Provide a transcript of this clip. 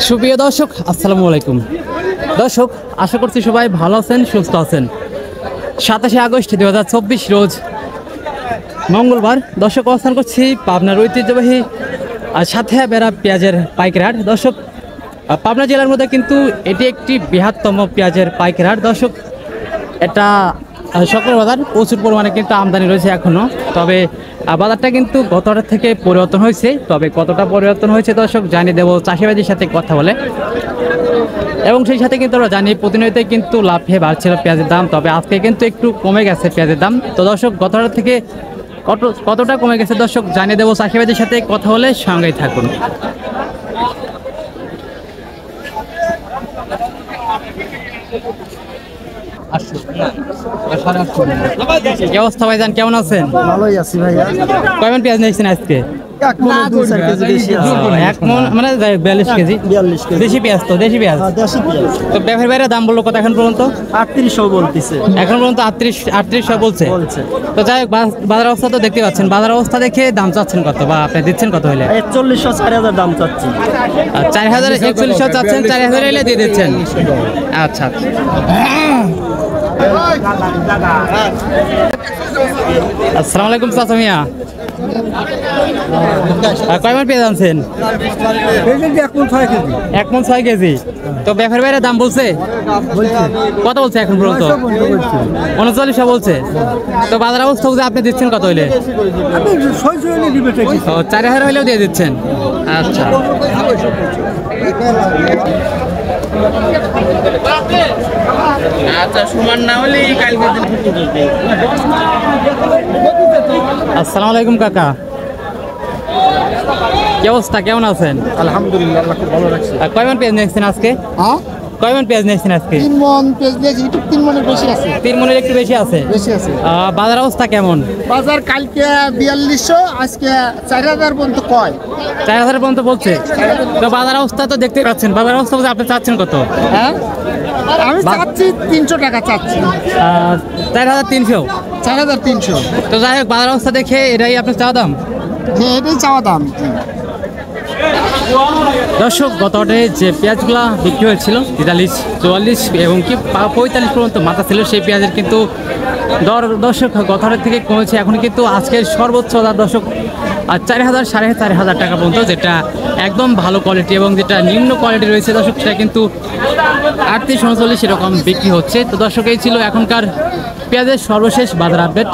সুপ্রিয় দর্শক আসসালামু আলাইকুম। দর্শক আশা করছি সবাই ভালো আছেন, সুস্থ আছেন। 27 আগস্ট 2024 রোজ মঙ্গলবার দর্শক অবস্থান করছি পাবনার ঐতিহ্যবাহী সাথিয়া বেড়া পেঁয়াজের পাইকারি হাট। দর্শক পাবনা জেলার মধ্যে কিন্তু এটি একটি বৃহত্তম পেঁয়াজের পাইকারি হাট। দর্শক এটা সকল বাজার প্রচুর পরিমাণে কিন্তু আমদানি রয়েছে এখনও, তবে বাজারটা কিন্তু গতটার থেকে পরিবর্তন হয়েছে। তবে কতটা পরিবর্তন হয়েছে দর্শক জানিয়ে দেবো চাষিবাজির সাথে কথা বলে, এবং সেই সাথে কিন্তু আমরা জানি প্রতিনিয়তই কিন্তু লাফিয়ে বাড়ছিল পেঁয়াজের দাম, তবে আজকে কিন্তু একটু কমে গেছে পেঁয়াজের দাম। তো দর্শক গতটার থেকে কতটা কমে গেছে দর্শক জানিয়ে দেবো চাষিবাজির সাথে কথা বলে, সঙ্গেই থাকুন। কি অবস্থা ভাইজান, কেমন আছেন? ভালোই আছি ভাইয়া। কয়মন পেঁয়াজ নিয়েছেন আজকে? এক মণ 2-4 কেজি বেশি আছে। এক মণ মানে 42 কেজি। 42 কেজি দেশি পেঁয়াজ তো, দেশি পেঁয়াজ। হ্যাঁ, দেশি পেঁয়াজ। তো ব্যাপারী ভাইরা দাম বললো কত এখন পর্যন্ত? 3800 বলতিছে। এখন পর্যন্ত 3800 বলছে। বলছে। তো যাই হোক, বাজার অবস্থা তো দেখতে পাচ্ছেন, বাজার অবস্থা দেখে দাম চাচ্ছেন কত বা আপনি দিচ্ছেন কত হলে? 4100 4000 দাম চাচ্ছি। 4000 4100 চাচ্ছেন, 4000 হলে দিয়ে দিচ্ছেন। আচ্ছা আচ্ছা। আসসালামু আলাইকুম চাচা মিয়া, কয়মন পেঁয়াজ আনছেন? 1 মণ 6 কেজি। তো ব্যাপারী ভাইরা দাম বলছে কত বলছে এখন পর্যন্ত? 3900 বলছে। তো বাজার অবস্থা বুঝে আপনি দিচ্ছেন কত হইলে? 4000 হইলেও দিয়ে দিচ্ছেন। আচ্ছা আচ্ছা, সমান না হলে কালকে। আসসালামু আলাইকুম কাকা, কি অবস্থা, কেমন আছেন? আলহামদুলিল্লাহ, আল্লাহ খুব ভালো রাখছে। কয়মন পেঁয়াজ নিয়েছেন আজকে? হ্যাঁ, কয়মন পেঁয়াজ নিয়েছেন আজকে? 3 মণ পেঁয়াজ নিয়েছি, একটু 3 মণের বেশি আছে। 3 মণের একটু বেশি আছে। বেশি আছে। বাজার অবস্থা কেমন? বাজার কালকে 4200, আজকে 4000 পর্যন্ত কয়। 4000 পর্যন্ত বলছে। তো বাজার অবস্থা তো দেখতে পাচ্ছেন, বাজার অবস্থা বলতে আপনি চাচ্ছেন কত? হ্যাঁ, আমি চাচ্ছি 300 টাকা চাচ্ছি। 4300। 4300। তো যাই হোক, বাজার অবস্থা দেখে এটাই আপনার চাওয়া দাম। হ্যাঁ, এটাই চাওয়া দাম। দর্শক গতটে যে পেঁয়াজগুলো বিক্রি হয়েছিল 43, 44 এবং কি 45 পর্যন্ত মাথা ছিল, সেই পেঁয়াজের কিন্তু দর দর্শক গতটের থেকে কমেছে। এখন কিন্তু আজকের সর্বোচ্চ দর্শক 4000 4500 টাকা পর্যন্ত, যেটা একদম ভালো কোয়ালিটি, এবং যেটা নিম্ন কোয়ালিটি রয়েছে দর্শক সেটা কিন্তু 38 39 এরকম বিক্রি হচ্ছে। তো দর্শক এই ছিল এখনকার পেঁয়াজের সর্বশেষ বাজার আপডেট।